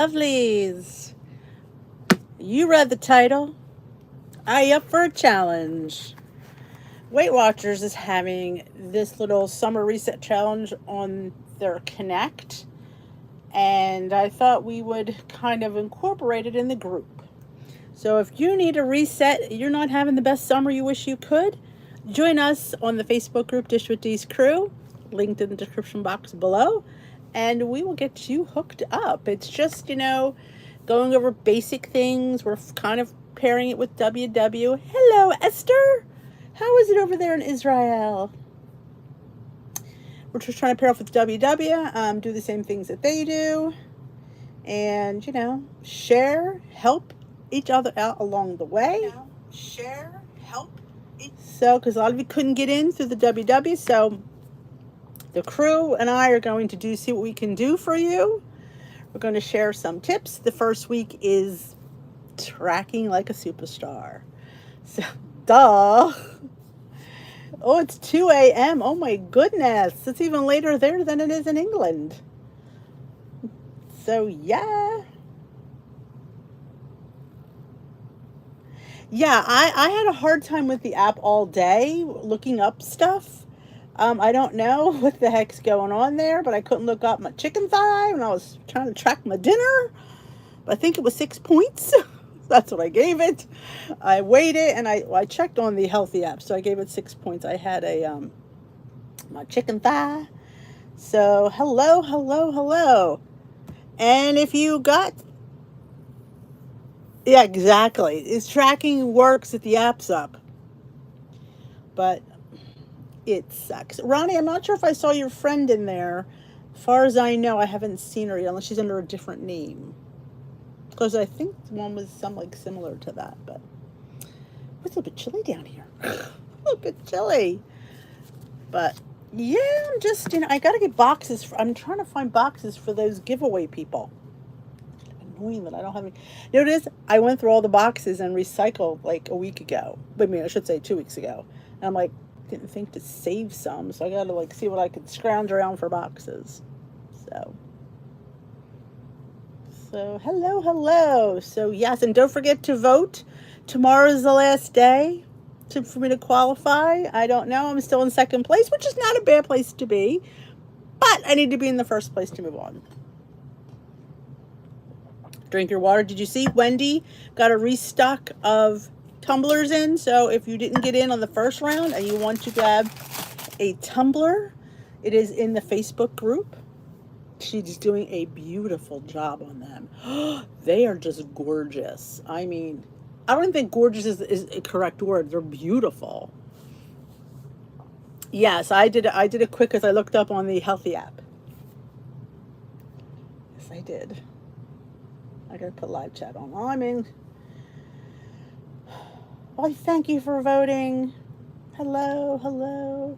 Lovelies, you read the title. Are you up for a challenge? Weight Watchers is having this little summer reset challenge on their Connect, and I thought we would kind of incorporate it in the group. So if you need a reset, you're not having the best summer you wish you could, join us on the Facebook group Dish with D's Crew, linked in the description box below, and we will get you hooked up. It's just, going over basic things. We're kind of pairing it with WW. Hello, Esther. How is it over there in Israel? We're just trying to pair off with WW, do the same things that they do, and, share, help each other out along the way. Share, help. So, because a lot of you couldn't get in through the WW, so the crew and I are going to see what we can do for you. We're going to share some tips. The first week is tracking like a superstar. So, duh. Oh, it's 2 a.m. Oh my goodness. It's even later there than it is in England. So, yeah. Yeah, I had a hard time with the app all day looking up stuff. I don't know what the heck's going on there, but I couldn't look up my chicken thigh when I was trying to track my dinner. But I think it was 6 points. That's what I gave it. I weighed it, and I checked on the healthy app, so I gave it 6 points. I had my chicken thigh. So hello, hello, hello. And if you got, yeah, exactly. It's tracking works if the app's up, but it sucks. Ronnie, I'm not sure if I saw your friend in there. As far as I know, I haven't seen her yet, unless she's under a different name. Because I think one was similar to that, but it's a little bit chilly down here. A little bit chilly. But yeah, I'm just, I got to get boxes. I'm trying to find boxes for those giveaway people. Annoying that I don't have any. You know what it is? I went through all the boxes and recycled like a week ago. I mean, I should say 2 weeks ago. And I'm like, didn't think to save some, so I got to see what I could scrounge around for boxes. So hello, hello. So yes, and don't forget to vote. Tomorrow is the last day for me to qualify. I don't know. I'm still in second place, which is not a bad place to be, but I need to be in the first place to move on. Drink your water. Did you see Wendy got a restock of tumblers in? So if you didn't get in on the first round and you want to grab a tumbler, it is in the Facebook group. She's doing a beautiful job on them. They are just gorgeous. I mean, I don't think gorgeous is a correct word. They're beautiful. Yes, I did it quick as I looked up on the healthy app. Yes, I did. I gotta put live chat on. Well, I mean, well, thank you for voting. Hello, hello.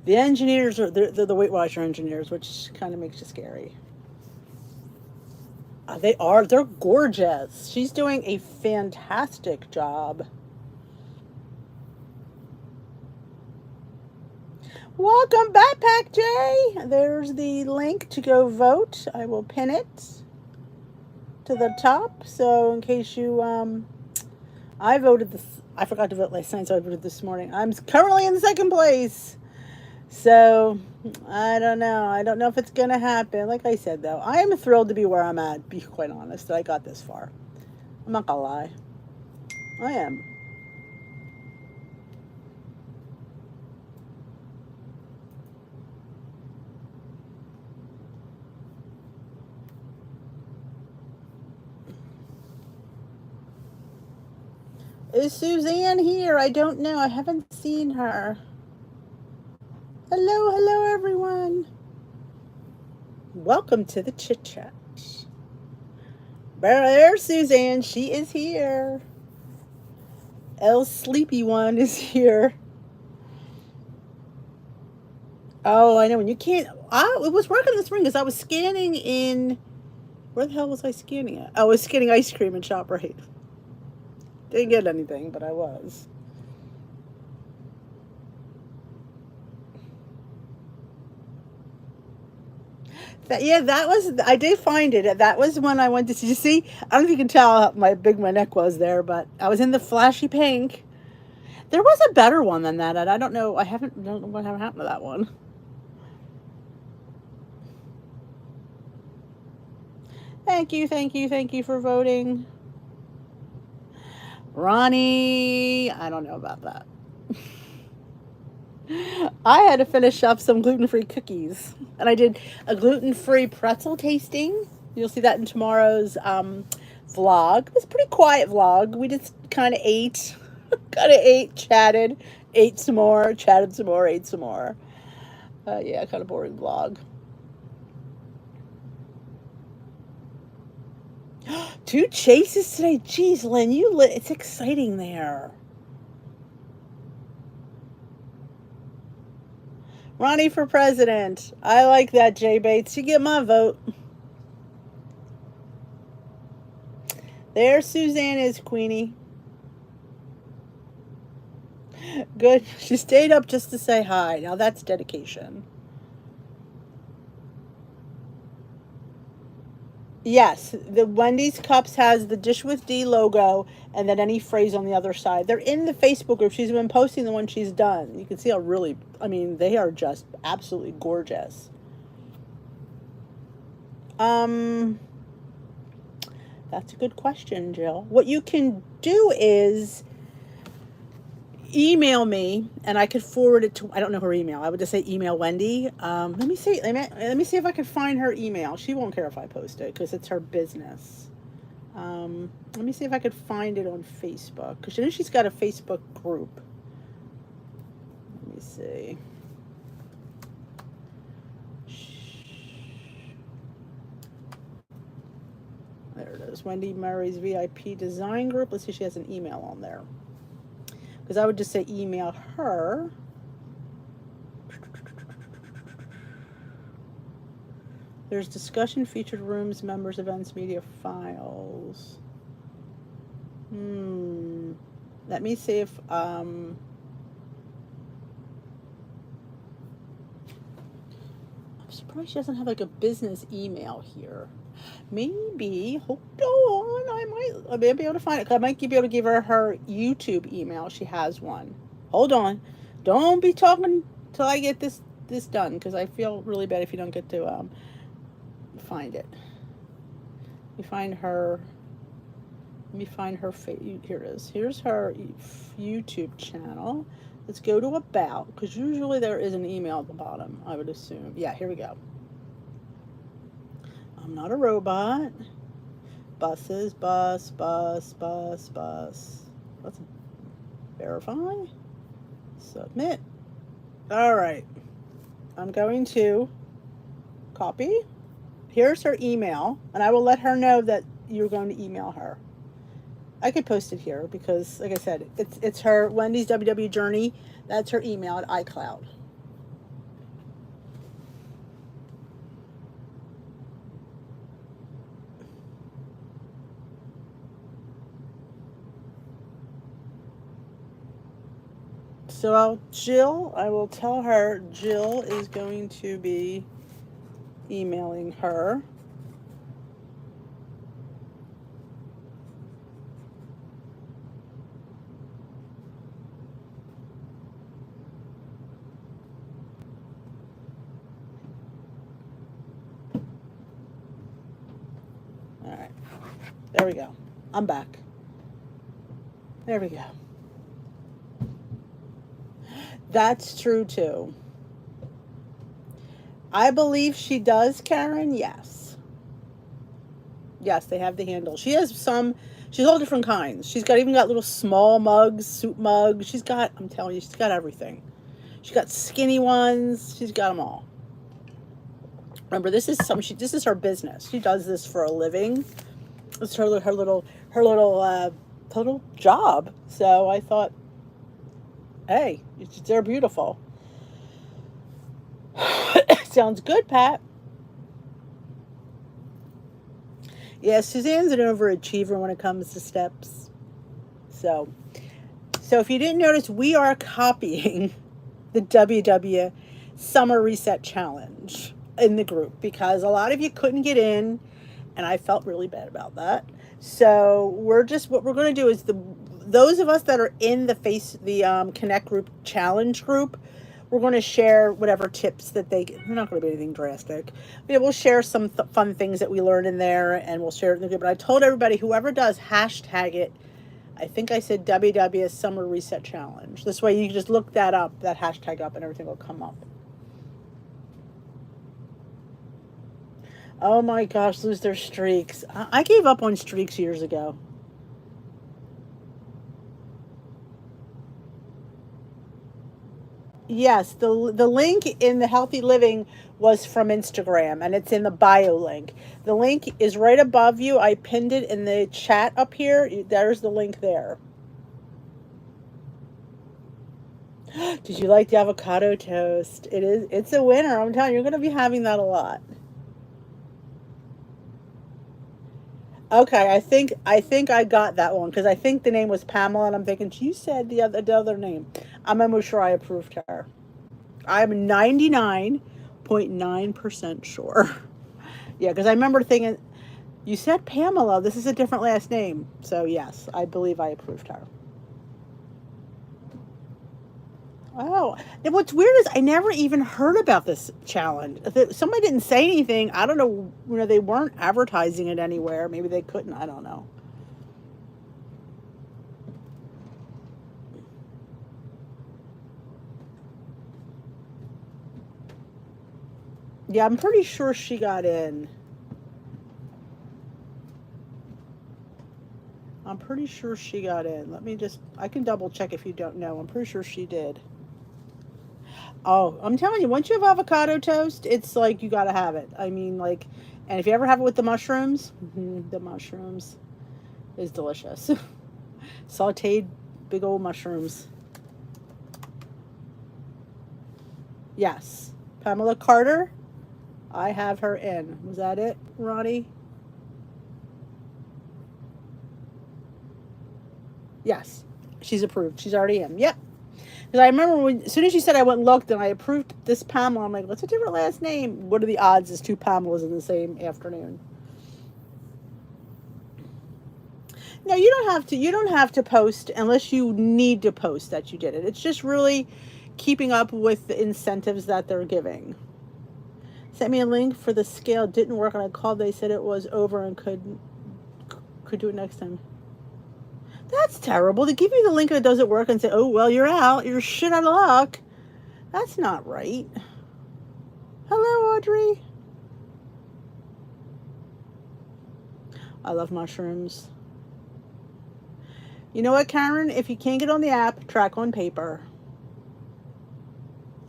The engineers they're the Weight Watcher engineers, which kind of makes you scary. They're gorgeous. She's doing a fantastic job. Welcome, Backpack Jay. There's the link to go vote. I will pin it to the top. So in case you, I voted this. I forgot to vote last night, so I voted this morning. I'm currently in second place. So I don't know. I don't know if it's gonna happen. Like I said, though, I am thrilled to be where I'm at. Be quite honest, that I got this far. I'm not gonna lie. I am. Is Suzanne here? I don't know. I haven't seen her. Hello, hello, everyone. Welcome to the Chitchat. There's Suzanne. She is here. El Sleepy One is here. Oh, I know. And you can't. It was working this morning because I was scanning in. Where the hell was I scanning at? I was scanning ice cream in ShopRite. Didn't get anything, but I was. Yeah, that was, I did find it. That was when I went to see, you see, I don't know if you can tell how big my neck was there, but I was in the flashy pink. There was a better one than that, and I don't know, don't know what happened to that one. Thank you, thank you, thank you for voting. Ronnie, I don't know about that. I had to finish up some gluten-free cookies, and I did a gluten-free pretzel tasting. You'll see that in tomorrow's vlog. It was a pretty quiet vlog. We just kind of ate, chatted, ate some more, chatted some more, ate some more. Yeah, kind of boring vlog. 2 chases today. Jeez, Lynn, it's exciting there. Ronnie for president. I like that, Jay Bates. You get my vote. There Suzanne is, Queenie. Good. She stayed up just to say hi. Now that's dedication. Yes, the Wendy's Cups has the Dish with D logo and then any phrase on the other side. They're in the Facebook group. She's been posting the one she's done. You can see how really, I mean, they are just absolutely gorgeous. That's a good question, Jill. What you can do is email me, and I could forward it to, I don't know her email. I would just say email Wendy. Let me see if I can find her email. She won't care if I post it because it's her business. Let me see if I could find it on Facebook, because she's got a Facebook group. Let me see. There it is. Wendy Murray's VIP design group. Let's see if she has an email on there. Because I would just say email her. There's discussion, featured rooms, members, events, media, files. Let me see if I'm surprised she doesn't have like a business email here. Maybe, hold on, I may be able to find it. I might be able to give her YouTube email. She has one. Hold on. Don't be talking till I get this done, because I feel really bad if you don't get to find it. Let me find her. Here it is. Here's her YouTube channel. Let's go to about, because usually there is an email at the bottom, I would assume. Yeah, here we go. I'm not a robot. Buses, bus. Let's verify. Submit. All right. I'm going to copy. Here's her email, and I will let her know that you're going to email her. I could post it here because, like I said, it's her Wendy's WW Journey. That's her email at iCloud. So I will tell her Jill is going to be emailing her. All right. There we go. I'm back. There we go. That's true too. I believe she does, Karen. Yes. Yes, they have the handle. She has she's all different kinds. She's even got little small mugs, soup mugs. I'm telling you, she's got everything. She's got skinny ones. She's got them all. Remember, this is her business. She does this for a living. It's her little job. So I thought, hey, they're beautiful. Sounds good, Pat. Yeah, Suzanne's an overachiever when it comes to steps. So if you didn't notice, we are copying the WW Summer Reset Challenge. in the group because a lot of you couldn't get in, and I felt really bad about that. So what we're going to do is those of us that are in the Connect group challenge group, we're going to share whatever tips that they're not going to be anything drastic. Yeah, we'll share some fun things that we learned in there, and we'll share it in the group. But I told everybody, whoever does, hashtag it. I think I said WWS Summer Reset Challenge. This way you can just look that up, that hashtag up, and everything will come up. Oh my gosh, lose their streaks. I gave up on streaks years ago. Yes, the link in the Healthy Living was from Instagram, and it's in the bio link. The link is right above you. I pinned it in the chat up here. There's the link there. Did you like the avocado toast? It's a winner. I'm telling you, you're going to be having that a lot. Okay, I think I got that one because I think the name was Pamela, and I'm thinking you said the other name. I'm almost sure I approved her. I'm 99.9% sure. Yeah, because I remember thinking you said Pamela. This is a different last name, so yes, I believe I approved her. Oh, and what's weird is I never even heard about this challenge. If somebody didn't say anything, I don't know. They weren't advertising it anywhere. Maybe they couldn't. I don't know. Yeah, I'm pretty sure she got in. I'm pretty sure she got in. I can double check if you don't know. I'm pretty sure she did. Oh, I'm telling you, once you have avocado toast, it's like you gotta have it. I mean, like, and if you ever have it with the mushrooms, the mushrooms is delicious. Sauteed big old mushrooms. Yes. Pamela Carter, I have her in. Was that it, Ronnie? Yes. She's approved. She's already in. Yep. Because I remember as soon as she said I went and looked and I approved this Pamela, I'm like, what's a different last name? What are the odds there's two Pamelas in the same afternoon? No, you don't have to post unless you need to post that you did it. It's just really keeping up with the incentives that they're giving. Sent me a link for the scale, didn't work, and I called. They said it was over and could do it next time. That's terrible. They give you the link and it doesn't work and say, oh, well, you're out. You're shit out of luck. That's not right. Hello, Audrey. I love mushrooms. You know what, Karen? If you can't get on the app, track on paper.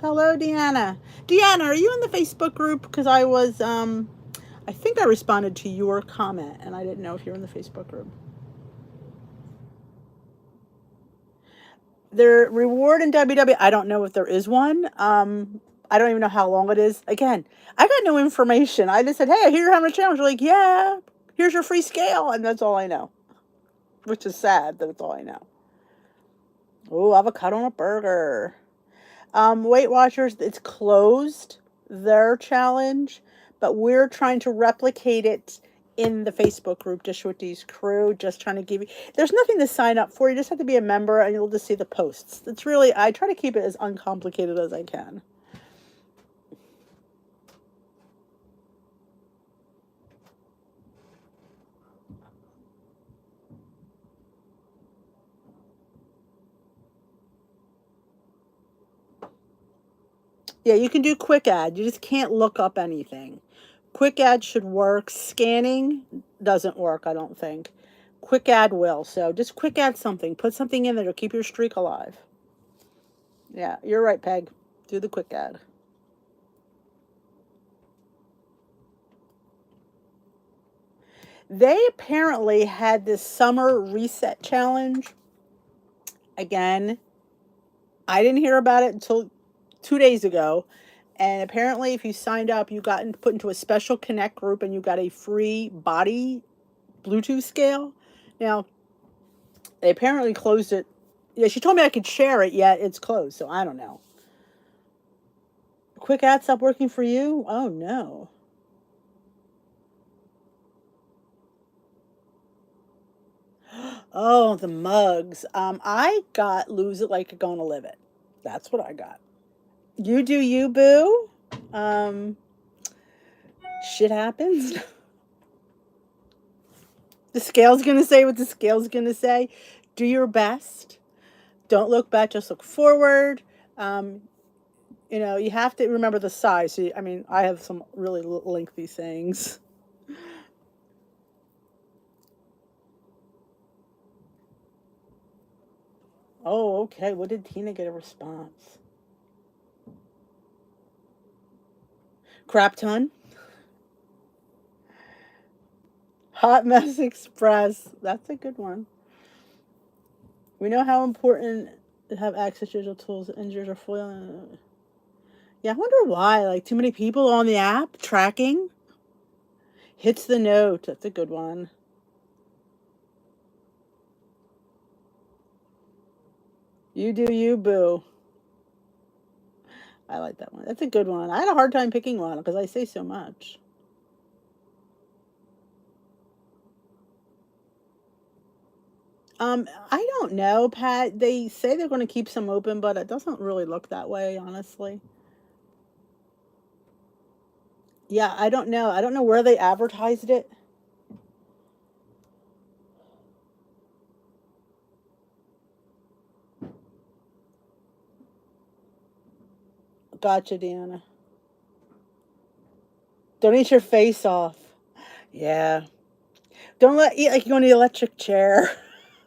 Hello, Deanna. Deanna, are you in the Facebook group? Because I think I responded to your comment, and I didn't know if you're in the Facebook group. Their reward in WW, I don't know if there is one. I don't even know how long it is. Again, I got no information. I just said, hey, I hear you're having a challenge. They're like, yeah, here's your free scale. And that's all I know, which is sad that it's all I know. Oh, avocado on a burger. Weight Watchers, it's closed, their challenge, but we're trying to replicate it in the Facebook group, Dish with D's crew, just trying to give you, there's nothing to sign up for. You just have to be a member and you'll just see the posts. It's really, I try to keep it as uncomplicated as I can. Yeah, you can do quick add. You just can't look up anything. Quick add should work. Scanning doesn't work, I don't think. Quick add will. So just quick add something. Put something in there to keep your streak alive. Yeah, you're right, Peg. Do the quick add. They apparently had this summer reset challenge. Again, I didn't hear about it until 2 days ago. And apparently, if you signed up, you got put into a special Connect group and you got a free body Bluetooth scale. Now, they apparently closed it. Yeah, she told me I could share it, yet it's closed, so I don't know. Quick ad stop working for you? Oh no. Oh, the mugs. I got lose it like you're gonna live it. That's what I got. You do you, boo. Um, Shit happens. The scale's gonna say what the scale's gonna say. Do your best. Don't look back, just look forward. Um, you have to remember the size. So, I mean, I have some really lengthy things. Oh, okay. What did Tina get a response? Crap ton? Hot Mess Express. That's a good one. We know how important to have access to digital tools. Engineers are foiling. Yeah, I wonder why. Like, too many people on the app tracking. Hits the note. That's a good one. You do you, boo. I like that one. That's a good one. I had a hard time picking one because I say so much. I don't know, Pat. They say they're going to keep some open, but it doesn't really look that way, honestly. Yeah, I don't know. I don't know where they advertised it. Gotcha, Deanna. Don't eat your face off. Yeah. Don't eat like you're on the electric chair.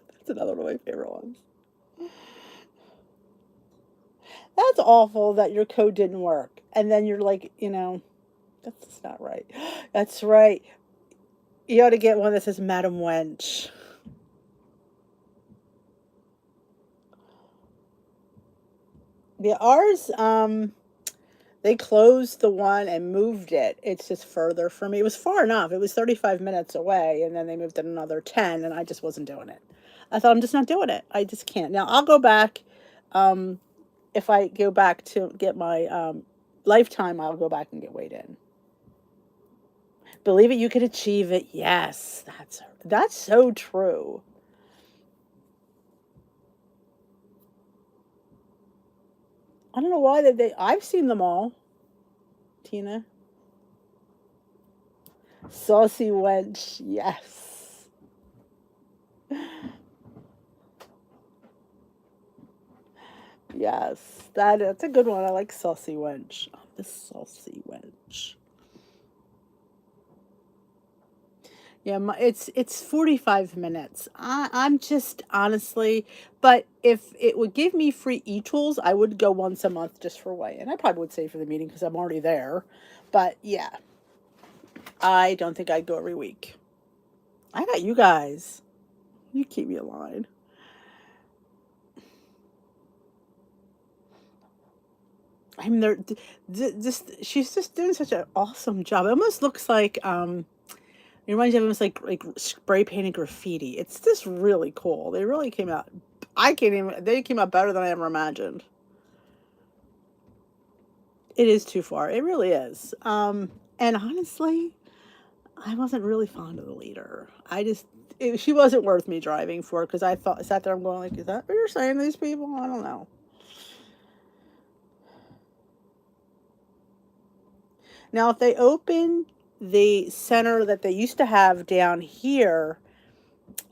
That's another one of my favorite ones. That's awful that your code didn't work. And then you're like, that's just not right. That's right. You ought to get one that says Madam Wench. The ours, they closed the one and moved it. It's just further for me. It was far enough. It was 35 minutes away, and then they moved it another 10, and I just wasn't doing it. I thought I'm just not doing it. I just can't. Now I'll go back. Um, if I go back to get my lifetime, I'll go back and get weighed in. Believe it, you could achieve it. Yes, that's so true. I don't know why I've seen them all, Tina. Saucy wench, yes. Yes, that's a good one. I like saucy wench. Oh, the saucy wench. Yeah, it's 45 minutes. I'm just honestly, but if it would give me free e-tools, I would go once a month just for weigh-in. I probably would say for the meeting because I'm already there. But yeah, I don't think I'd go every week. I got you guys. You keep me aligned. I mean, just she's just doing such an awesome job. It almost looks like it reminds me of almost like spray painted graffiti. It's just really cool. They really came out. I can't even. They came out better than I ever imagined. It is too far. It really is. And honestly, I wasn't really fond of the leader. She wasn't worth me driving for because I sat there. I'm going like, is that what you're saying to these people? I don't know. Now, if they open the center that they used to have down here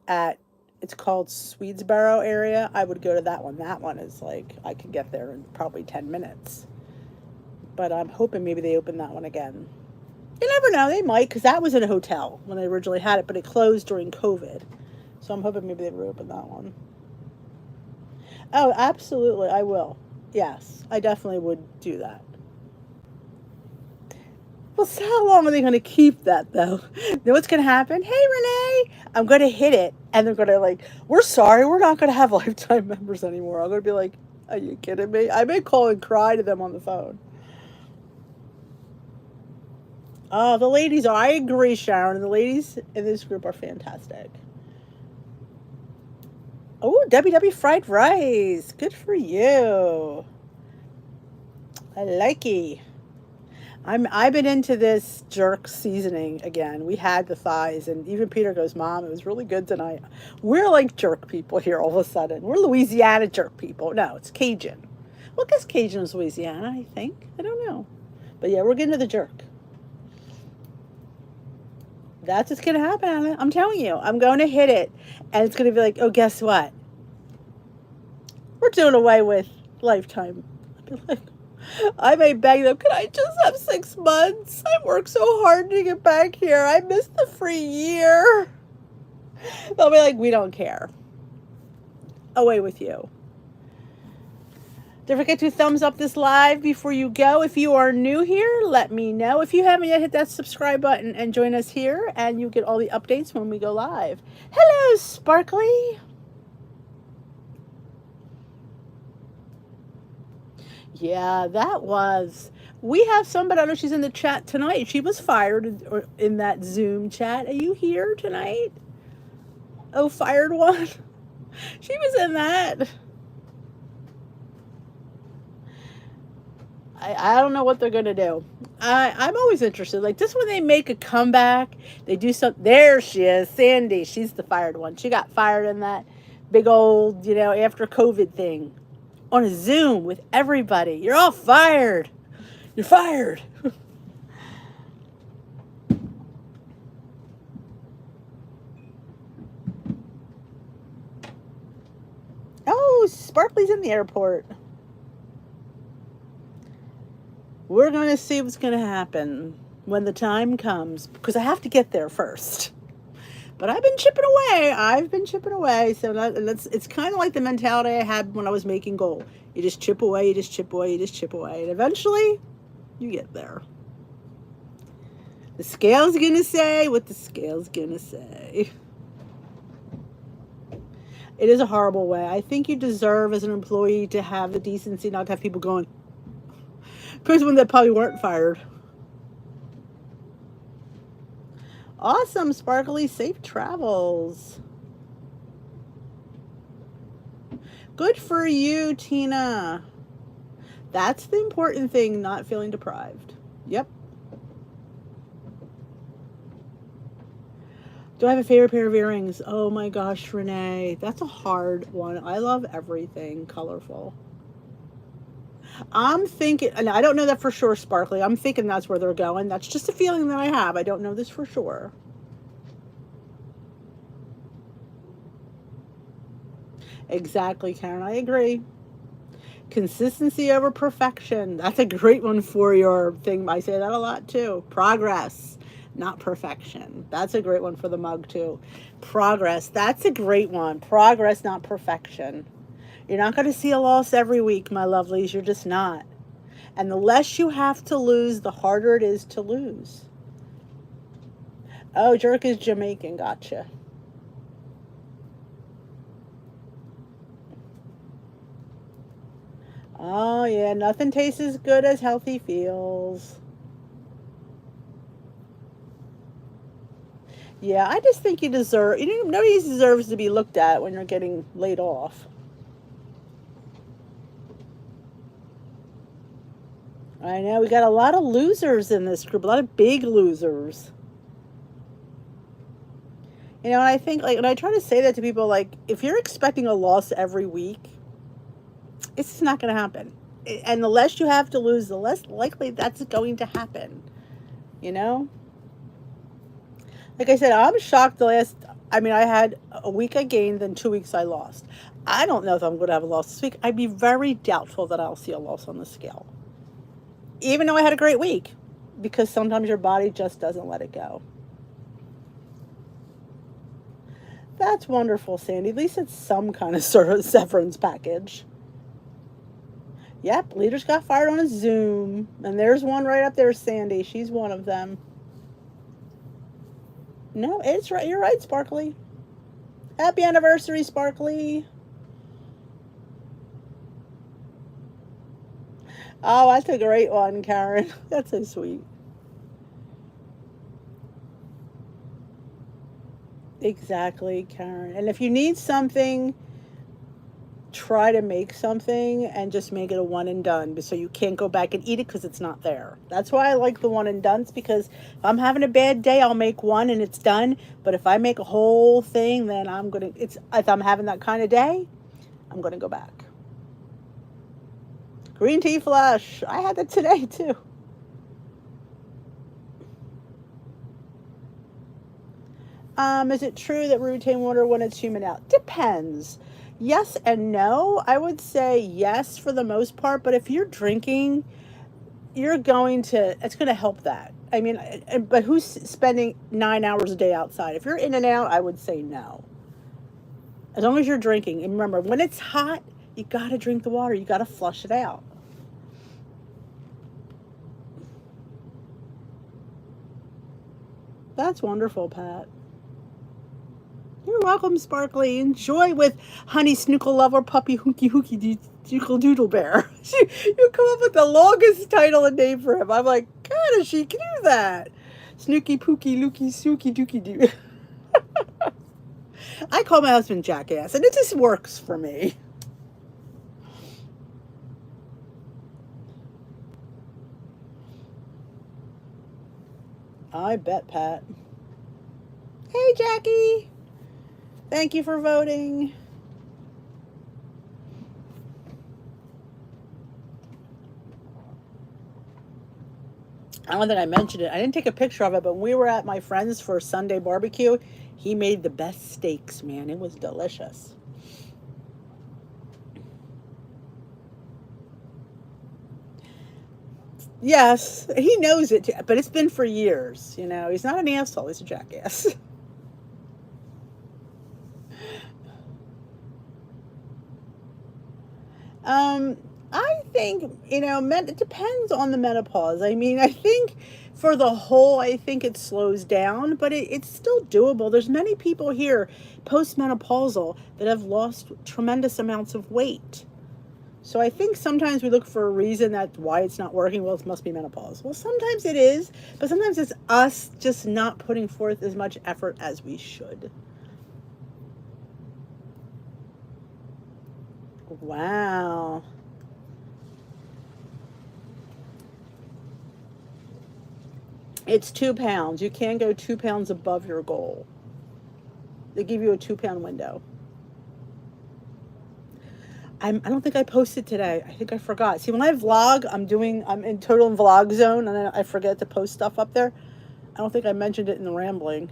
at, it's called Swedesboro area, I would go to that one. That one is like, I could get there in probably 10 minutes. But I'm hoping maybe they open that one again. You never know, they might, because that was in a hotel when they originally had it, but it closed during COVID. So I'm hoping maybe they reopen that one. Oh, absolutely, I will. Yes, I definitely would do that. Well, so how long are they going to keep that, though? Then what's going to happen? Hey, Renee, I'm going to hit it. And they're going to, like, we're sorry, we're not going to have lifetime members anymore. I'm going to be like, are you kidding me? I may call and cry to them on the phone. Oh, the ladies are, I agree, Sharon. The ladies in this group are fantastic. Oh, WW fried rice. Good for you. I like it. I've been into this jerk seasoning again. We had the thighs, and even Peter goes, "Mom, it was really good tonight." We're like jerk people here all of a sudden. We're Louisiana jerk people. No, it's Cajun. Well, I guess Cajun is Louisiana, I think. I don't know. But yeah, we're getting to the jerk. That's what's gonna happen, Anna. I'm telling you. I'm going to hit it. And it's gonna be like, oh, guess what? We're doing away with lifetime. Like, I may beg them, can I just have 6 months? I worked so hard to get back here. I missed the free year. They'll be like, we don't care. Away with you. Don't forget to thumbs up this live before you go. If you are new here, let me know. If you haven't yet, hit that subscribe button and join us here, and you get all the updates when we go live. Hello, Sparkly. Yeah, that was. We have somebody, I know she's in the chat tonight. She was fired in that Zoom chat. Are you here tonight? Oh, fired one? She was in that. I don't know what they're going to do. I'm always interested. Like this when they make a comeback, they do something. There she is, Sandy. She's the fired one. She got fired in that big old, after COVID thing. On a Zoom with everybody. You're all fired. You're fired. Oh, Sparkly's in the airport. We're going to see what's going to happen when the time comes, because I have to get there first. But I've been chipping away. So it's kind of like the mentality I had when I was making gold. You just chip away, you just chip away, you just chip away. And eventually, you get there. The scale's going to say what the scale's going to say. It is a horrible way. I think you deserve as an employee to have the decency not to have people going, because when they probably weren't fired. Awesome, Sparkly. Safe travels. Good for you, Tina. That's the important thing, not feeling deprived. Yep. Do I have a favorite pair of earrings? Oh my gosh, Renee. That's a hard one. I love everything colorful. I'm thinking, and I don't know that for sure, Sparkly. I'm thinking that's where they're going. That's just a feeling that I have. I don't know this for sure. Exactly, Karen. I agree. Consistency over perfection. That's a great one for your thing. I say that a lot too. Progress, not perfection. That's a great one for the mug too. Progress. That's a great one. Progress, not perfection. You're not going to see a loss every week, my lovelies. You're just not. And the less you have to lose, the harder it is to lose. Oh, jerk is Jamaican. Gotcha. Oh, yeah. Nothing tastes as good as healthy feels. Yeah, I just think you deserve, nobody deserves to be looked at when you're getting laid off. I know, we got a lot of losers in this group, a lot of big losers. And I think, and I try to say that to people, like, if you're expecting a loss every week, it's just not going to happen. And the less you have to lose, the less likely that's going to happen. Like I said, I'm shocked I had a week I gained, then 2 weeks I lost. I don't know if I'm going to have a loss this week. I'd be very doubtful that I'll see a loss on the scale. Even though I had a great week, because sometimes your body just doesn't let it go. That's wonderful, Sandy. At least it's some kind of sort of severance package. Yep, leaders got fired on a Zoom. And there's one right up there, Sandy. She's one of them. No, it's right. You're right, Sparkly. Happy anniversary, Sparkly. Oh, that's a great one, Karen. That's so sweet. Exactly, Karen. And if you need something, try to make something and just make it a one and done so you can't go back and eat it because it's not there. That's why I like the one and dones, because if I'm having a bad day, I'll make one and it's done. But if I make a whole thing, then if I'm having that kind of day, I'm going to go back. Green tea flush. I had that today too. Is it true that we retain water when it's humid out? Depends. Yes and no. I would say yes for the most part, but if you're drinking, it's going to help that. I mean, but who's spending 9 hours a day outside? If you're in and out, I would say no. As long as you're drinking. And remember, when it's hot, you got to drink the water. You got to flush it out. That's wonderful, Pat. You're welcome, Sparkly. Enjoy with Honey Snookle Lover Puppy Hookie Hookie Doodle Doodle Bear. You come up with the longest title and name for him. I'm like, God, she can do that. Snooky Pookie Lookie Sookie Dookie Doo. I call my husband Jackass, and it just works for me. I bet, Pat. Hey, Jackie. Thank you for voting. I don't think I mentioned it. I didn't take a picture of it, but when we were at my friend's for Sunday barbecue, he made the best steaks, man. It was delicious. Yes, he knows it, but it's been for years. He's not an asshole. He's a jackass. I think, it depends on the menopause. I mean, I think for the whole, I think it slows down, but it's still doable. There's many people here postmenopausal that have lost tremendous amounts of weight. So I think sometimes we look for a reason that's why it's not working. Well, it must be menopause. Well, sometimes it is, but sometimes it's us just not putting forth as much effort as we should. Wow. It's 2 pounds. You can't go 2 pounds above your goal. They give you a 2-pound window. I don't think I posted today. I think I forgot. See, when I vlog, I'm in total vlog zone, and then I forget to post stuff up there. I don't think I mentioned it in the rambling.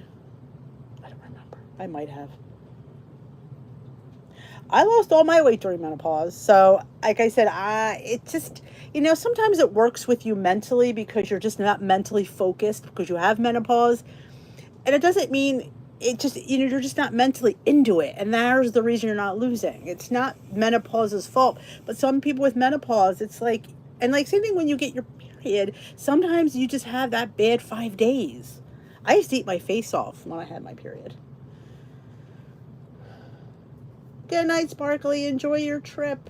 I don't remember. I might have. I lost all my weight during menopause. So, like I said, it just, sometimes it works with you mentally because you're just not mentally focused because you have menopause. And it doesn't mean you're just not mentally into it. And there's the reason you're not losing. It's not menopause's fault. But some people with menopause, it's like, and like same thing when you get your period, sometimes you just have that bad 5 days. I used to eat my face off when I had my period. Good night, Sparkly. Enjoy your trip.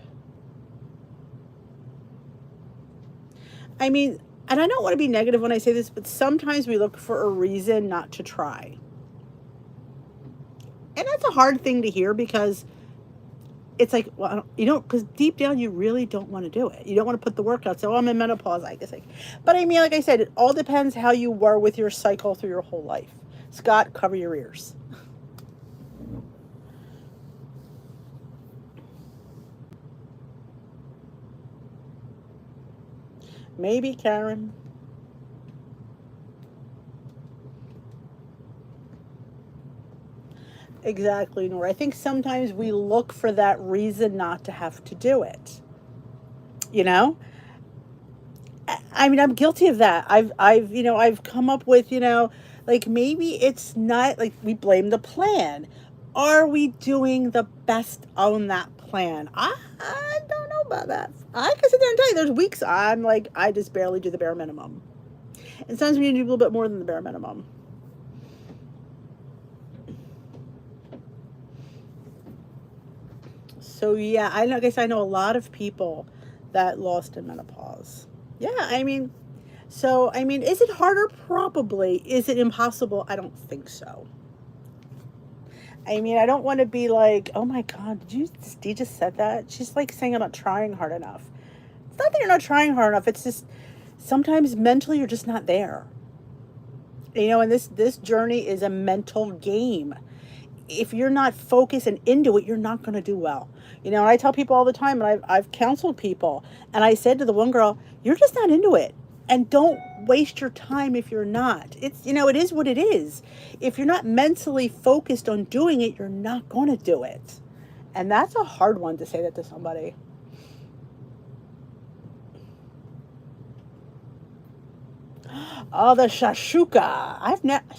I mean, and I don't want to be negative when I say this, but sometimes we look for a reason not to try. And that's a hard thing to hear because it's like, well, because deep down you really don't want to do it. You don't want to put the work out. So, I'm in menopause, I guess. But I mean, like I said, it all depends how you were with your cycle through your whole life. Scott, cover your ears. Maybe, Karen. Exactly, Nora. I think sometimes we look for that reason not to have to do it. You know? I mean, I'm guilty of that. I've come up with, like maybe it's not like we blame the plan. Are we doing the best on that plan? I don't know about that. I can sit there and tell you there's weeks I'm like, I just barely do the bare minimum. And sometimes we need to do a little bit more than the bare minimum. So yeah, I guess I know a lot of people that lost in menopause. Yeah, I mean, is it harder? Probably. Is it impossible? I don't think so. I mean, I don't want to be like, oh my God, did you just said that? She's like saying I'm not trying hard enough. It's not that you're not trying hard enough. It's just sometimes mentally you're just not there. You know, and this journey is a mental game. If you're not focused and into it, you're not going to do well. You know, and I tell people all the time, and I've counseled people, and I said to the one girl, you're just not into it. And don't waste your time if you're not. It's, you know, it is what it is. If you're not mentally focused on doing it, you're not going to do it. And that's a hard one to say that to somebody. Oh, the shashuka.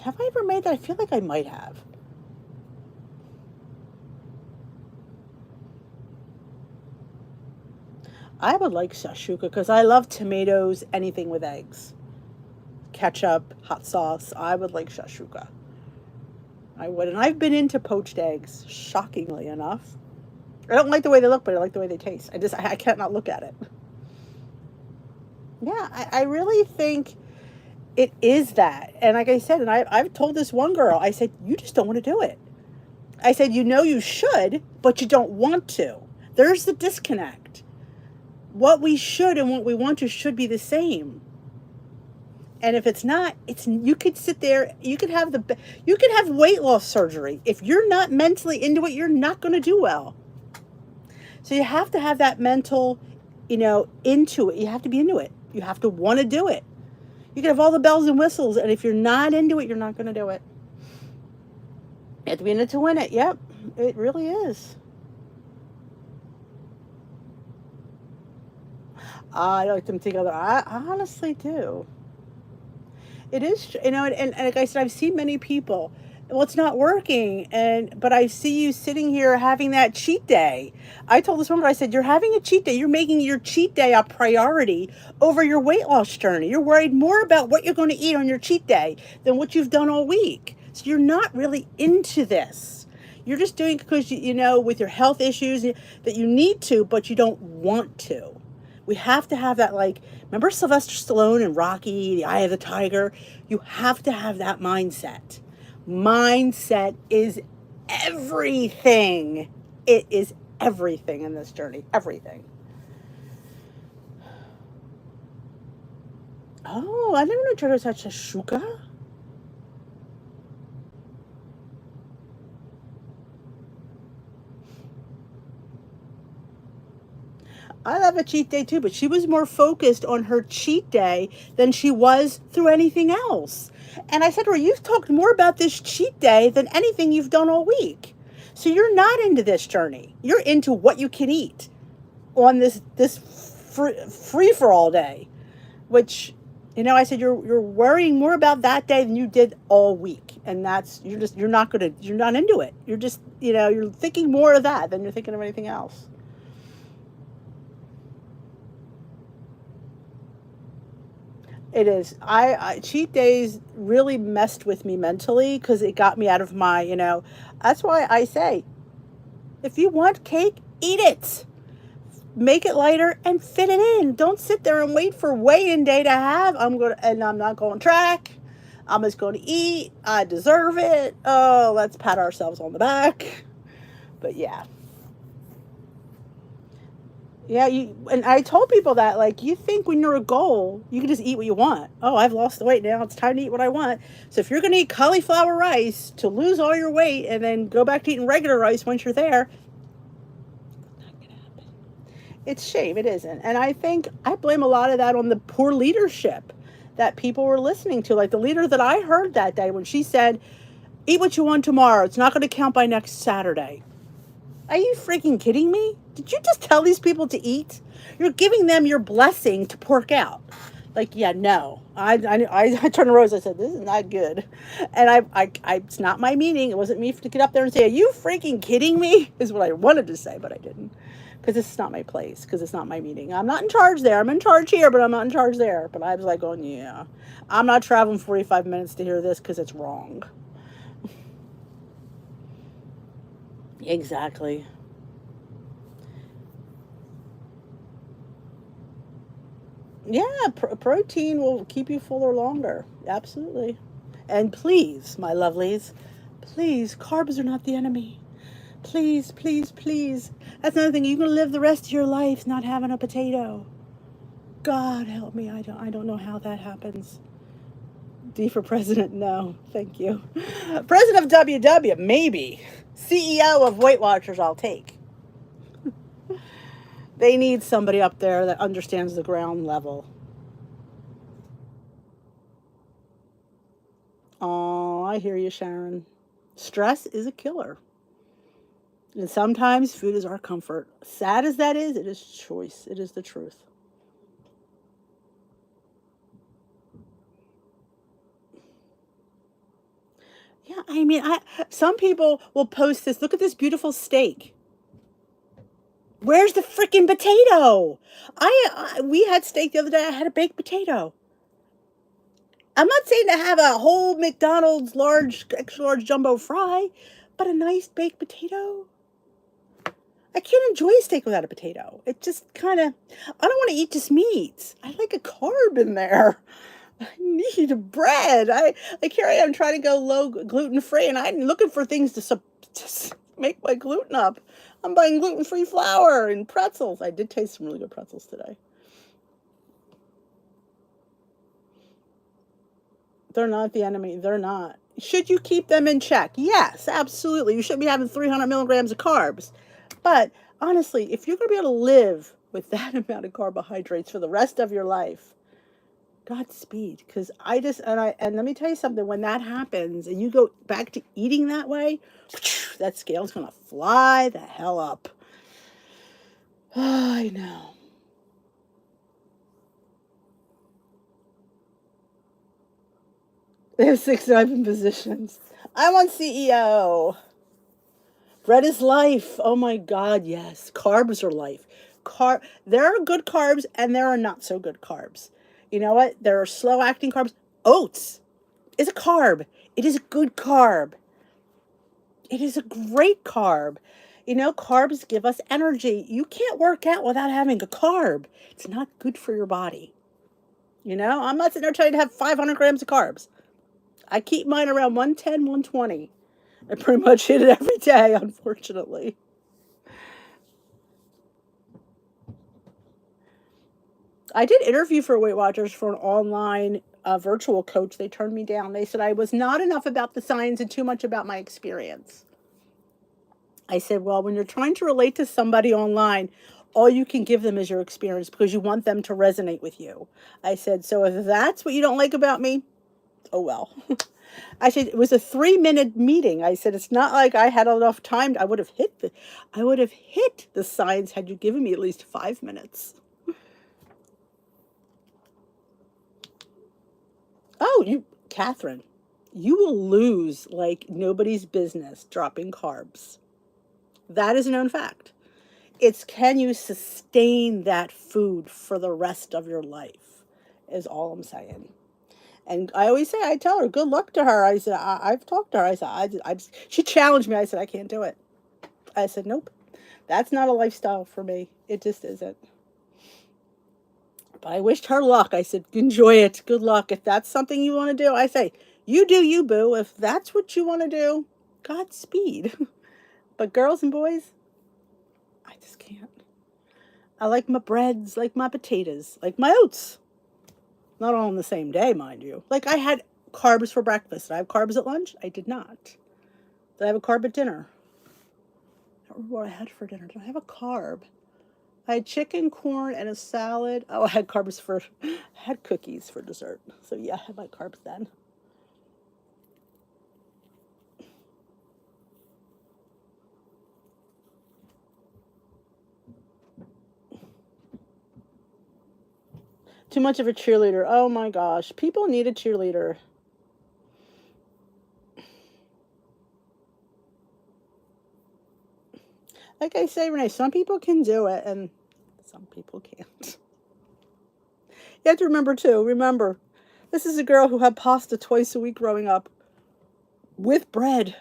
Have I ever made that? I feel like I might have. I would like shashuka because I love tomatoes, anything with eggs. Ketchup, hot sauce. I would like shashuka. I would. And I've been into poached eggs, shockingly enough. I don't like the way they look, but I like the way they taste. I can't not look at it. Yeah, I really think it is that. And like I said, and I've told this one girl, I said, you just don't want to do it. I said, you know you should, but you don't want to. There's the disconnect. What we should and what we want to should be the same. And if it's not, you could sit there, you could have weight loss surgery. If you're not mentally into it, you're not going to do well. So you have to have that mental, into it. You have to be into it. You have to want to do it. You can have all the bells and whistles, and if you're not into it, you're not going to do it. You have to be in it to win it. Yep, it really is. I like them together. I honestly do. It is, and like I said, I've seen many people. Well, it's not working, but I see you sitting here having that cheat day. I told this woman, I said, you're having a cheat day. You're making your cheat day a priority over your weight loss journey. You're worried more about what you're going to eat on your cheat day than what you've done all week. So you're not really into this. You're just doing it because, with your health issues that you need to, but you don't want to. We have to have that, remember Sylvester Stallone and Rocky, the Eye of the Tiger? You have to have that mindset. Mindset is everything. It is everything in this journey. Everything. Oh, I never knew turtles had shashuka. I love a cheat day too, but she was more focused on her cheat day than she was through anything else. And I said to her, you've talked more about this cheat day than anything you've done all week. So you're not into this journey. You're into what you can eat on this free for all day, which, I said you're worrying more about that day than you did all week. And you're not into it. You're just, you're thinking more of that than you're thinking of anything else. It is. I cheat days really messed with me mentally because it got me out of my, that's why I say, if you want cake, eat it. Make it lighter and fit it in. Don't sit there and wait for weigh-in day to have. I'm not going to track. I'm just going to eat. I deserve it. Oh, let's pat ourselves on the back. But yeah. Yeah, and I told people that, you think when you're a goal, you can just eat what you want. Oh, I've lost the weight now. It's time to eat what I want. So if you're going to eat cauliflower rice to lose all your weight and then go back to eating regular rice once you're there, not going to happen. It's a shame. It isn't. And I think I blame a lot of that on the poor leadership that people were listening to. Like the leader that I heard that day when she said, eat what you want tomorrow. It's not going to count by next Saturday. Are you freaking kidding me? Did you just tell these people to eat? You're giving them your blessing to pork out. Yeah, no. I turned to Rose. I said, this is not good. And it's not my meeting. It wasn't me to get up there and say, are you freaking kidding me? Is what I wanted to say, but I didn't. Because this is not my place. Because it's not my meeting. I'm not in charge there. I'm in charge here, but I'm not in charge there. But I was like, going, yeah. I'm not traveling 45 minutes to hear this because it's wrong. Exactly. Yeah, protein will keep you fuller longer. Absolutely. And please, my lovelies, Please, carbs are not the enemy. Please, please, please. That's another thing. You're going to live the rest of your life not having a potato. God help me. I don't know how that happens. D for president? No, thank you. President of WW? Maybe. CEO of Weight Watchers? I'll take. They need somebody up there that understands the ground level. Oh, I hear you, Sharon. Stress is a killer. And sometimes food is our comfort. Sad as that is, it is choice. It is the truth. Yeah, I mean, some people will post this. Look at this beautiful steak. Where's the freaking potato? We had steak the other day. I had a baked potato. I'm not saying to have a whole McDonald's extra large jumbo fry, but a nice baked potato. I can't enjoy a steak without a potato. It just kind of, I don't want to eat just meats. I like a carb in there. I need a bread. Like here I am trying to go low gluten-free, and I'm looking for things to make my gluten up. I'm buying gluten-free flour and pretzels. I did taste some really good pretzels today. They're not the enemy. They're not. Should you keep them in check? Yes, absolutely. You shouldn't be having 300 milligrams of carbs. But honestly, if you're going to be able to live with that amount of carbohydrates for the rest of your life, Godspeed. Because and let me tell you something, when that happens and you go back to eating that way, that scale's going to fly the hell up. Oh, I know. They have 6 open positions. I want CEO. Bread is life. Oh my God, yes. Carbs are life. There are good carbs and there are not so good carbs. You know what? There are slow acting carbs. Oats is a carb. It is a good carb. It is a great carb. You know, carbs give us energy. You can't work out without having a carb. It's not good for your body. You know, I'm not sitting there trying to have 500 grams of carbs. I keep mine around 110, 120. I pretty much hit it every day, unfortunately. I did interview for Weight Watchers for an online virtual coach. They turned me down. They said I was not enough about the science and too much about my experience. I said, well, when you're trying to relate to somebody online, all you can give them is your experience because you want them to resonate with you. I said, so if that's what you don't like about me, oh well. I said, it was a 3-minute meeting. I said, it's not like I had enough time. I would have hit the science had you given me at least 5 minutes. Oh, Catherine, you will lose like nobody's business dropping carbs. That is a known fact. It's can you sustain that food for the rest of your life is all I'm saying. And I always say, I tell her, good luck to her. I said, I've talked to her. I said, she challenged me. I said, I can't do it. I said, nope, that's not a lifestyle for me. It just isn't. But I wished her luck. I said, enjoy it. Good luck. If that's something you want to do, I say, you do you, boo. If that's what you want to do, Godspeed. But girls and boys, I just can't. I like my breads, like my potatoes, like my oats. Not all on the same day, mind you. Like I had carbs for breakfast. Did I have carbs at lunch? I did not. Did I have a carb at dinner? I don't remember what I had for dinner. Did I have a carb? I had chicken, corn, and a salad. Oh, I had cookies for dessert. So yeah, I had my carbs then. Too much of a cheerleader. Oh my gosh. People need a cheerleader. Like I say, Renee, some people can do it and some people can't. You have to remember, this is a girl who had pasta twice a week growing up with bread.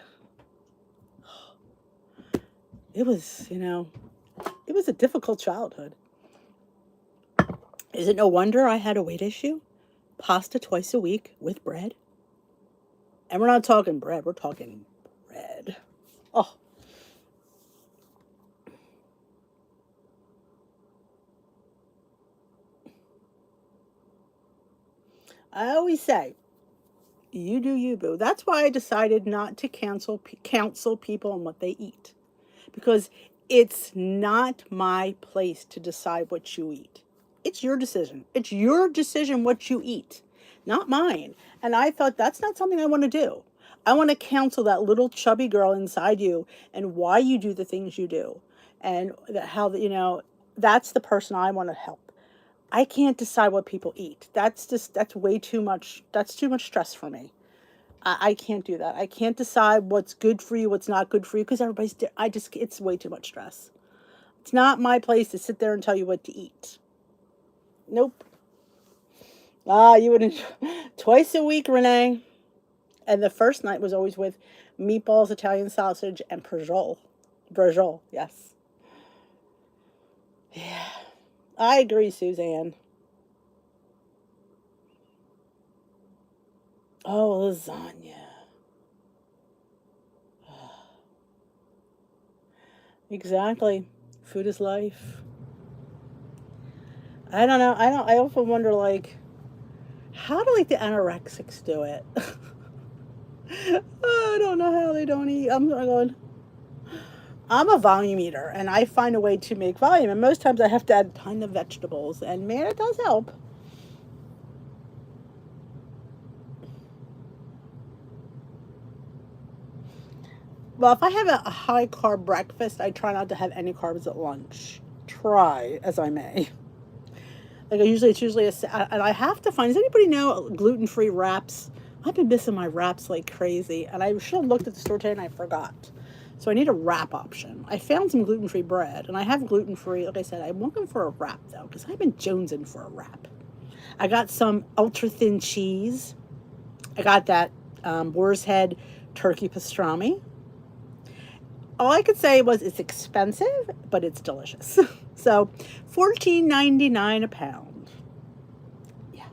It was, it was a difficult childhood. Is it no wonder I had a weight issue? Pasta twice a week with bread. And we're not talking bread, we're talking Oh, I always say, you do you, boo. That's why I decided not to counsel people on what they eat, because it's not my place to decide what you eat. It's your decision. It's your decision what you eat, not mine. And I thought that's not something I want to do. I want to counsel that little chubby girl inside you and why you do the things you do, and that how that's the person I want to help. I can't decide what people eat. That's way too much. That's too much stress for me. I can't do that. I can't decide what's good for you, what's not good for you, because it's way too much stress. It's not my place to sit there and tell you what to eat. Nope. You would enjoy twice a week, Renee. And the first night was always with meatballs, Italian sausage, and brajol. Brajol, yes. Yeah, I agree, Suzanne. Oh, lasagna. Exactly. Food is life. I don't know. I often wonder, like, how do like the anorexics do it? I don't know how they don't eat. I'm going. I'm a volume eater, and I find a way to make volume. And most times, I have to add a ton of vegetables, and man, it does help. Well, if I have a high carb breakfast, I try not to have any carbs at lunch. Try as I may. Like it's usually and I have to find. Does anybody know gluten-free wraps? I've been missing my wraps like crazy, and I should have looked at the store today and I forgot. So I need a wrap option. I found some gluten-free bread, and I have gluten-free. Like I said, I'm looking for a wrap though, because I've been jonesing for a wrap. I got some ultra thin cheese. I got that boar's head turkey pastrami. All I could say was it's expensive, but it's delicious. So, 14.99 a pound. Yeah,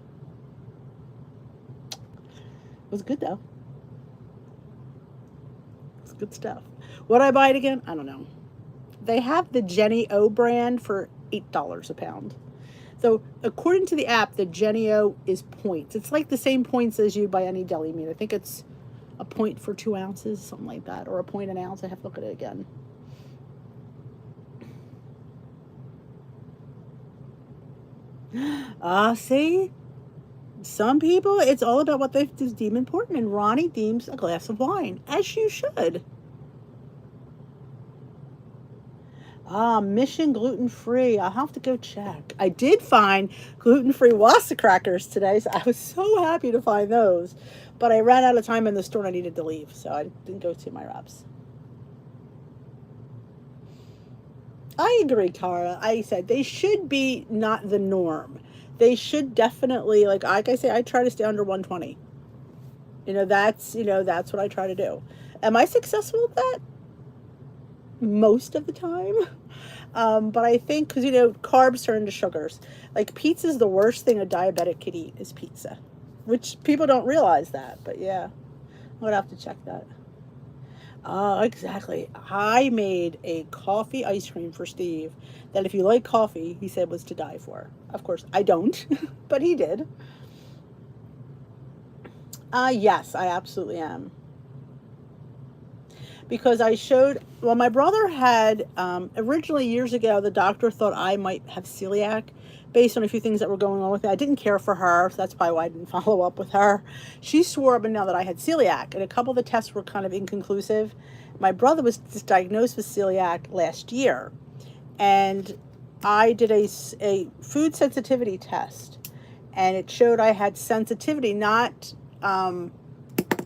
it was good though. It's good stuff. Would I buy it again? I don't know. They have the Jenny O brand for $8 a pound. So, according to the app, the Jenny O is points. It's like the same points as you buy any deli meat. I think it's a point for 2 ounces, something like that, or a point an ounce. I have to look at it again. See? Some people, it's all about what they deem important, and Ronnie deems a glass of wine, as you should. Mission gluten free. I'll have to go check. I did find gluten free Wassa crackers today, so I was so happy to find those. But I ran out of time in the store and I needed to leave, so I didn't go to my wraps. I agree, Cara. I said they should be not the norm. They should definitely, like I say, I try to stay under 120. That's what I try to do. Am I successful at that? Most of the time. But I think because carbs turn into sugars. Like pizza is the worst thing a diabetic could eat is pizza, which people don't realize that. But yeah, I would have to check that. Exactly. I made a coffee ice cream for Steve that if you like coffee, he said was to die for. Of course, I don't, but he did. Yes, I absolutely am. Because I showed, well, my brother had, originally years ago, the doctor thought I might have celiac based on a few things that were going on with me. I didn't care for her, so that's probably why I didn't follow up with her. She swore up and down that I had celiac, and a couple of the tests were kind of inconclusive. My brother was diagnosed with celiac last year, and I did a food sensitivity test, and it showed I had sensitivity, not I'm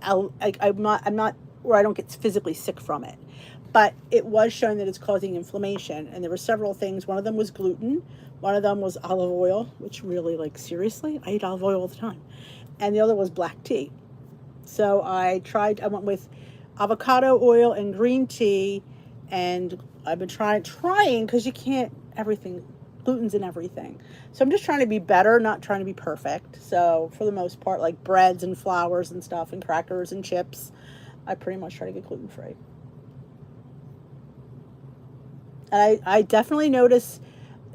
not where I don't get physically sick from it, but it was shown that it's causing inflammation, and there were several things. One of them was gluten. One of them was olive oil, which really, like, seriously, I eat olive oil all the time, and the other was black tea. So I went with avocado oil and green tea, and I've been trying because you can't everything gluten's in everything. So I'm just trying to be better, not trying to be perfect. So for the most part, like breads and flours and stuff and crackers and chips, I pretty much try to get gluten free. I definitely notice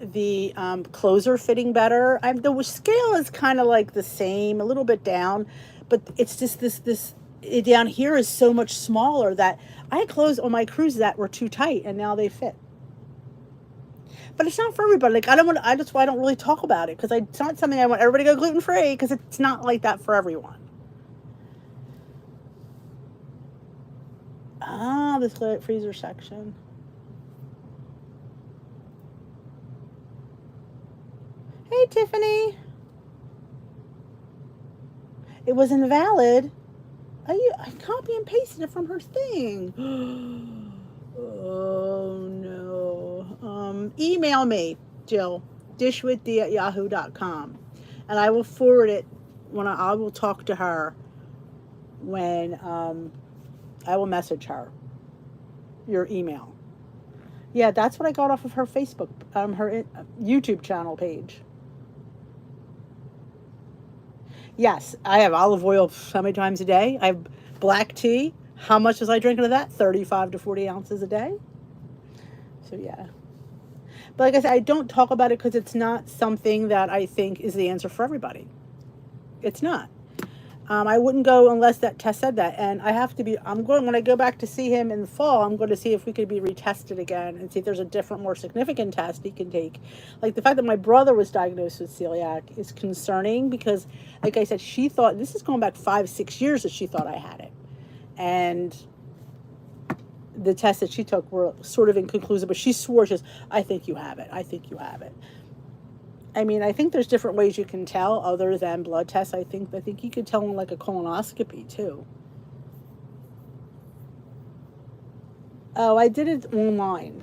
the clothes are fitting better. The scale is kind of like the same, a little bit down, but it's just this it down here is so much smaller that I had clothes on my cruise that were too tight, and now they fit. But it's not for everybody. Like I don't want. That's why I don't really talk about it, because it's not something I want everybody to go gluten free, because it's not like that for everyone. Ah, this freezer section. Hey, Tiffany. It was invalid. I copy and pasted it from her thing. Oh no. Email me, Jill, dishwithdee@yahoo.com, and I will forward it when I will talk to her when I will message her your email. Yeah, that's what I got off of her Facebook, her YouTube channel page. Yes, I have olive oil how many times a day? I have black tea. How much was I drinking of that? 35 to 40 ounces a day. So, yeah. But like I said, I don't talk about it because it's not something that I think is the answer for everybody. It's not. I wouldn't go unless that test said that. And I have to be, when I go back to see him in the fall, I'm going to see if we could be retested again and see if there's a different, more significant test he can take. Like the fact that my brother was diagnosed with celiac is concerning because, like I said, she thought, this is going back 5-6 years that she thought I had it. And the tests that she took were sort of inconclusive, but she swore, she says, I think you have it. I think you have it. I mean, I think there's different ways you can tell other than blood tests. I think you could tell on like a colonoscopy too. Oh, I did it online.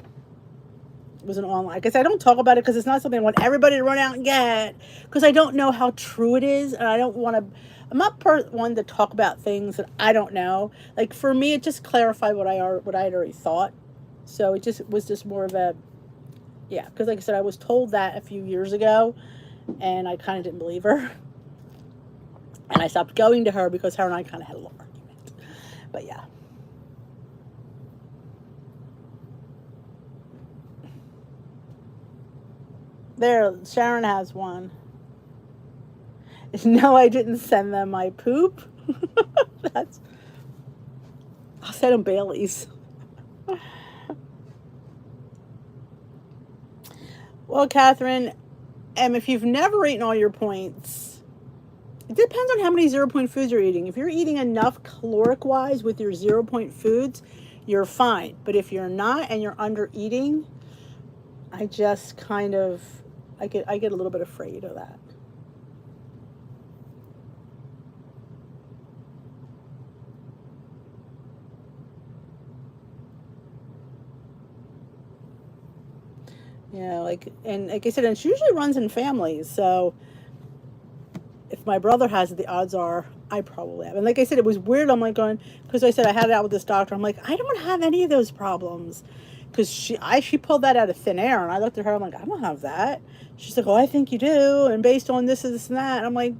It was an online. Because I don't talk about it because it's not something I want everybody to run out and get. Because I don't know how true it is, and I don't want to. I'm not one to talk about things that I don't know. Like for me, it just clarified what I had already thought. So it was just more of a, yeah. Because like I said, I was told that a few years ago, and I kind of didn't believe her. And I stopped going to her because her and I kind of had a little argument. But yeah. There, Sharon has one. No, I didn't send them my poop. I'll send them Bailey's. Well, Catherine, if you've never eaten all your points, it depends on how many 0-point foods you're eating. If you're eating enough caloric-wise with your 0-point foods, you're fine. But if you're not and you're under eating, I just kind of, I get a little bit afraid of that. Yeah, and like I said, it usually runs in families. So if my brother has it, the odds are I probably have. And like I said, it was weird. I'm like going, because I said I had it out with this doctor. I'm like, I don't have any of those problems. Because she pulled that out of thin air. And I looked at her, I'm like, I don't have that. She's like, oh, I think you do. And based on this and that. And I'm like,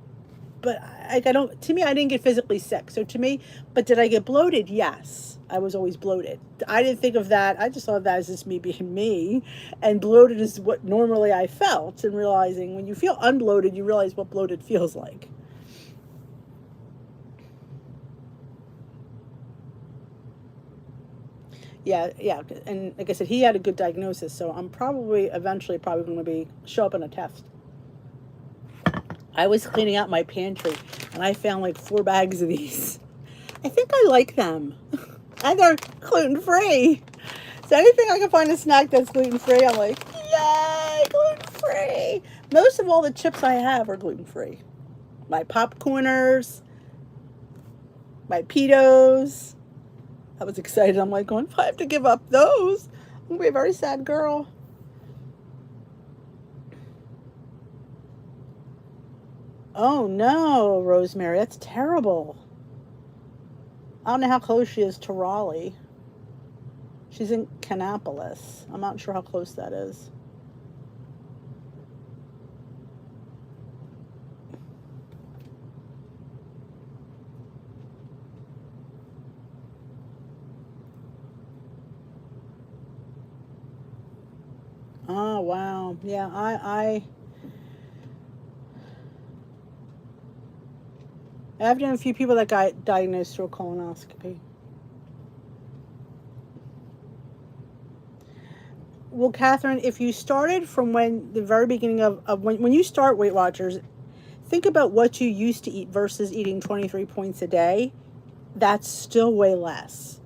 but I don't, to me, I didn't get physically sick. So to me, but did I get bloated? Yes. I was always bloated. I didn't think of that. I just thought that as just me being me. And bloated is what normally I felt. And realizing when you feel unbloated, you realize what bloated feels like. Yeah. And like I said, he had a good diagnosis. So I'm eventually going to show up in a test. I was cleaning out my pantry and I found like 4 bags of these. I think I like them. And they're gluten-free. So anything I can find a snack that's gluten-free, I'm like, yay, gluten-free. Most of all the chips I have are gluten-free. My popcorners, my Pitos. I was excited. I'm like, if I have to give up those, I'm going to be a very sad girl. Oh no, Rosemary, that's terrible. I don't know how close she is to Raleigh. She's in Kannapolis. I'm not sure how close that is. Oh, wow. Yeah, I've known a few people that got diagnosed through a colonoscopy. Well, Catherine, if you started from when the very beginning of when you start Weight Watchers, think about what you used to eat versus eating 23 points a day. That's still way less.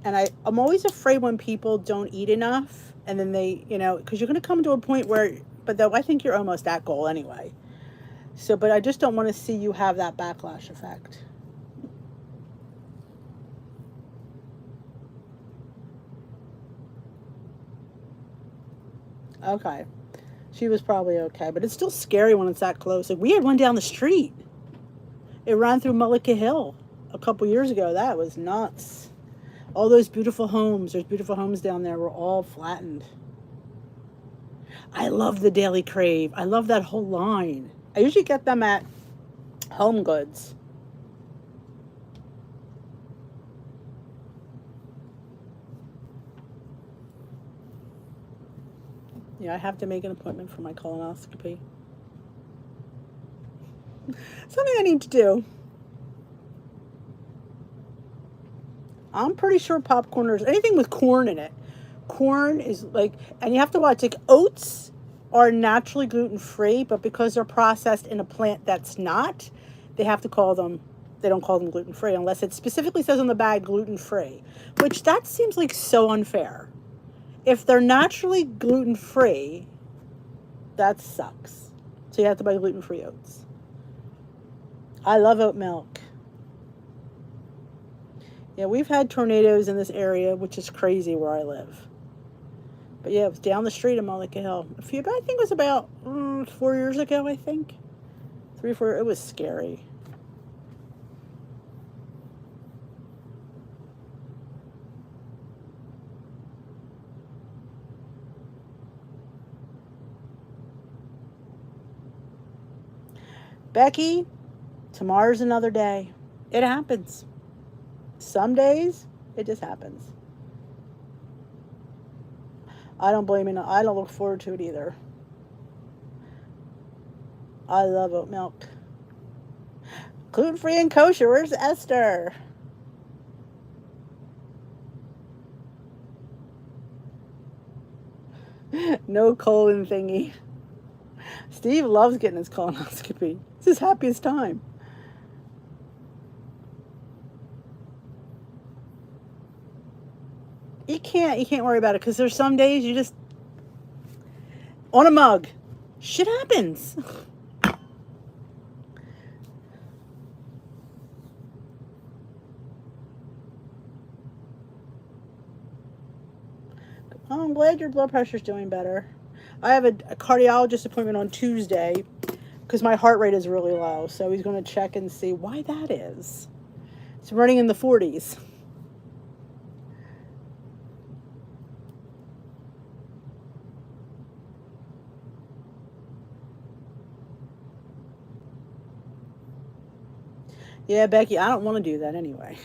And I'm always afraid when people don't eat enough and then they, because you're going to come to a point where, but though I think you're almost at goal anyway. So, but I just don't want to see you have that backlash effect. Okay. She was probably okay, but it's still scary when it's that close. Like, we had one down the street. It ran through Mullica Hill a couple years ago. That was nuts. All those beautiful homes, there's beautiful homes down there, were all flattened. I love the Daily Crave. I love that whole line. I usually get them at Home Goods. Yeah, I have to make an appointment for my colonoscopy. Something I need to do. I'm pretty sure popcorn or anything with corn in it. Corn is like, and you have to watch, like, oats are naturally gluten free, but because they're processed in a plant that's not, they have to call them, they don't call them gluten free unless it specifically says on the bag gluten free, which that seems like so unfair. If they're naturally gluten free, that sucks. So you have to buy gluten free oats. I love oat milk. Yeah, we've had tornadoes in this area, which is crazy where I live. But yeah, it was down the street in Mullica Hill. I think it was about 4 years ago, I think. 3 or 4, it was scary. Becky, tomorrow's another day. It happens. Some days, it just happens. I don't blame you. I don't look forward to it either. I love oat milk. Gluten-free and kosher. Where's Esther? No colon thingy. Steve loves getting his colonoscopy. It's his happiest time. You can't worry about it because there's some days you just on a mug. Shit happens. Oh, I'm glad your blood pressure's doing better. I have a cardiologist appointment on Tuesday because my heart rate is really low. So he's going to check and see why that is. It's running in the 40s. Yeah, Becky, I don't want to do that anyway.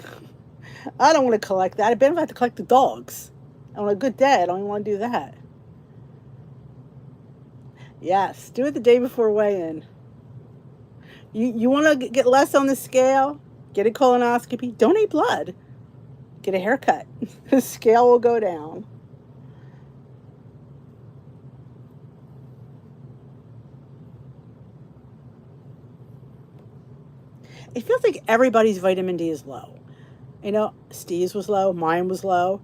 I don't want to collect that. I bet if I have to collect the dogs. On a good day, I don't even want to do that. Yes, do it the day before weigh-in. You want to get less on the scale? Get a colonoscopy. Donate blood. Get a haircut. The scale will go down. It feels like everybody's vitamin D is low. Steve's was low. Mine was low.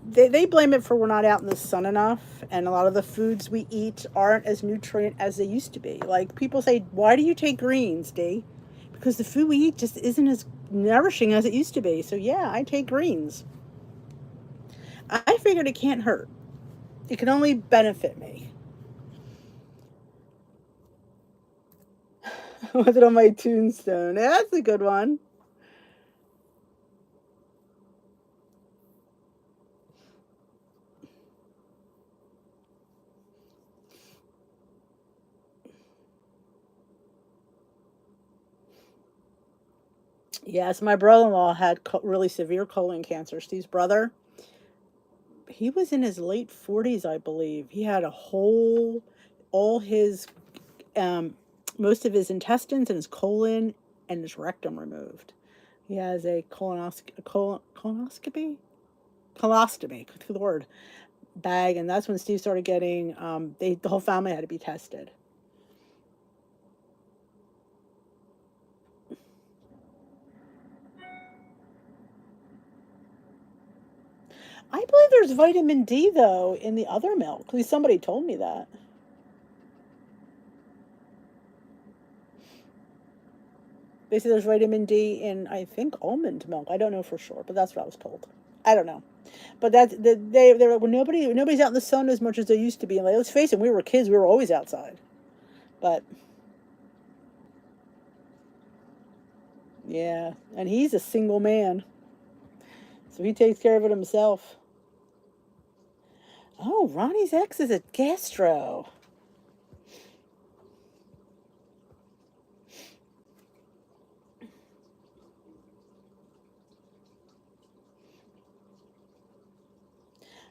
They blame it for we're not out in the sun enough, and a lot of the foods we eat aren't as nutrient as they used to be. Like, people say, why do you take greens, D? Because the food we eat just isn't as nourishing as it used to be. So yeah, I take greens. I figured it can't hurt. It can only benefit me. With it on my tombstone. Yeah, that's a good one. Yes, my brother-in-law had really severe colon cancer. Steve's brother. he was in his late 40s, I believe. He had all his, most of his intestines and his colon and his rectum removed. He has a colonoscopy? Colostomy, good word, bag. And that's when Steve started getting, the whole family had to be tested. I believe there's vitamin D, though, in the other milk. At least somebody told me that. They say there's vitamin D in, I think, almond milk. I don't know for sure, but that's what I was told. I don't know. But they're like, well, nobody's out in the sun as much as they used to be. And like, let's face it, when we were kids, we were always outside. But yeah, and he's a single man, so he takes care of it himself. Oh, Ronnie's ex is a gastro.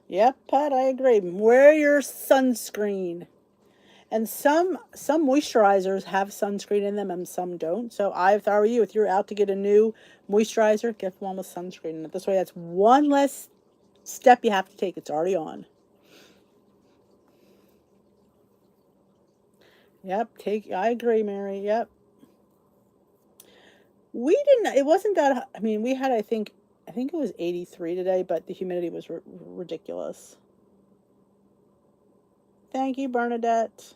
Yep, Pat, I agree. Wear your sunscreen. And some moisturizers have sunscreen in them and some don't. So if I were you, if you're out to get a new moisturizer, get one with sunscreen in it. This way, that's one less step you have to take. It's already on. Yep, I agree, Mary. Yep. It wasn't that, I mean, we had, I think it was 83 today, but the humidity was ridiculous. Thank you, Bernadette.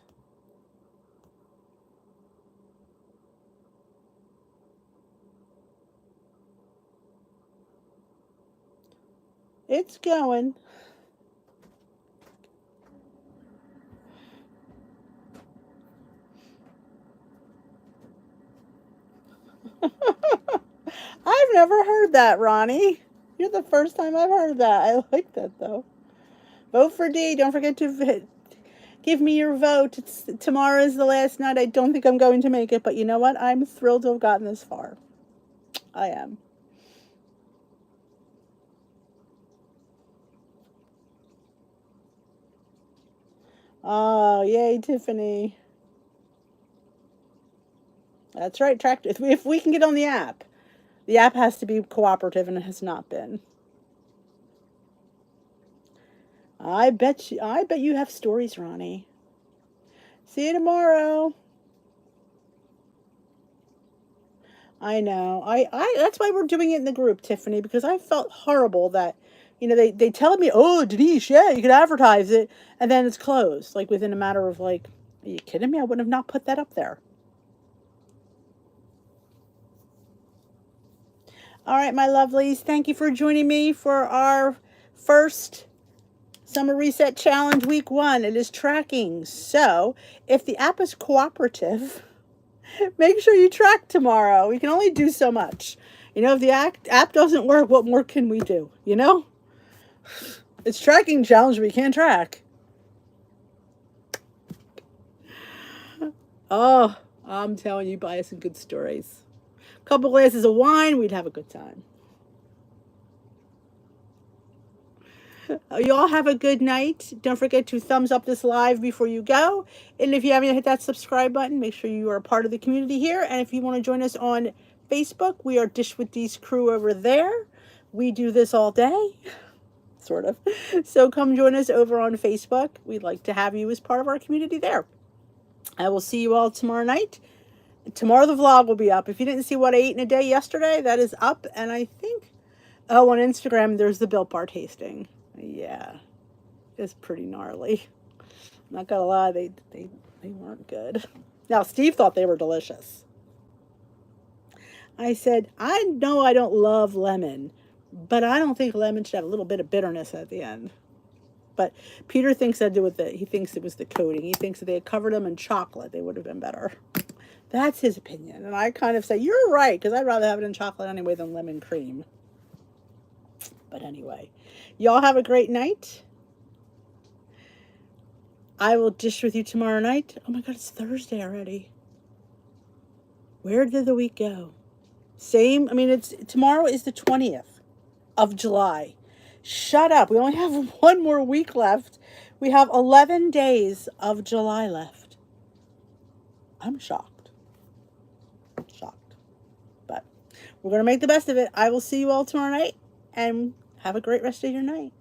It's going. I've never heard that, Ronnie. You're the first time I've heard that. I like that, though. Vote for D. Don't forget to give me your vote. Tomorrow is the last night. I don't think I'm going to make it, but you know what? I'm thrilled to have gotten this far. I am. Oh, yay, Tiffany. That's right. If we can get on the app. The app has to be cooperative, and it has not been. I bet you have stories, Ronnie. See you tomorrow. I know. That's why we're doing it in the group, Tiffany, because I felt horrible that, they tell me, oh, Denise, yeah, you could advertise it, and then it's closed, like within a matter of like, are you kidding me? I wouldn't have not put that up there. All right, my lovelies, thank you for joining me for our first Summer Reset Challenge Week 1. It is tracking. So, if the app is cooperative, make sure you track tomorrow. We can only do so much. If the app doesn't work, what more can we do? It's tracking challenge, we can't track. Oh, I'm telling you, buy us some good stories. A couple glasses of wine, we'd have a good time. You all have a good night. Don't forget to thumbs up this live before you go. And if you haven't hit that subscribe button, make sure you are a part of the community here. And if you want to join us on Facebook, we are Dish with D's crew over there. We do this all day, sort of. So come join us over on Facebook. We'd like to have you as part of our community there. I will see you all tomorrow night. Tomorrow the vlog will be up. If you didn't see what I ate in a day yesterday, that is up. And I think, on Instagram, there's the Built Bar tasting. Yeah, it's pretty gnarly. Not gonna lie, they weren't good. Now, Steve thought they were delicious. I said, I know I don't love lemon, but I don't think lemon should have a little bit of bitterness at the end. But Peter thinks he thinks it was the coating. He thinks if they had covered them in chocolate, they would have been better. That's his opinion. And I kind of say, you're right, because I'd rather have it in chocolate anyway than lemon cream. But anyway, y'all have a great night. I will dish with you tomorrow night. Oh my God, it's Thursday already. Where did the week go? Tomorrow is the 20th of July. Shut up. We only have one more week left. We have 11 days of July left. I'm shocked. Shocked. But we're going to make the best of it. I will see you all tomorrow night, and have a great rest of your night.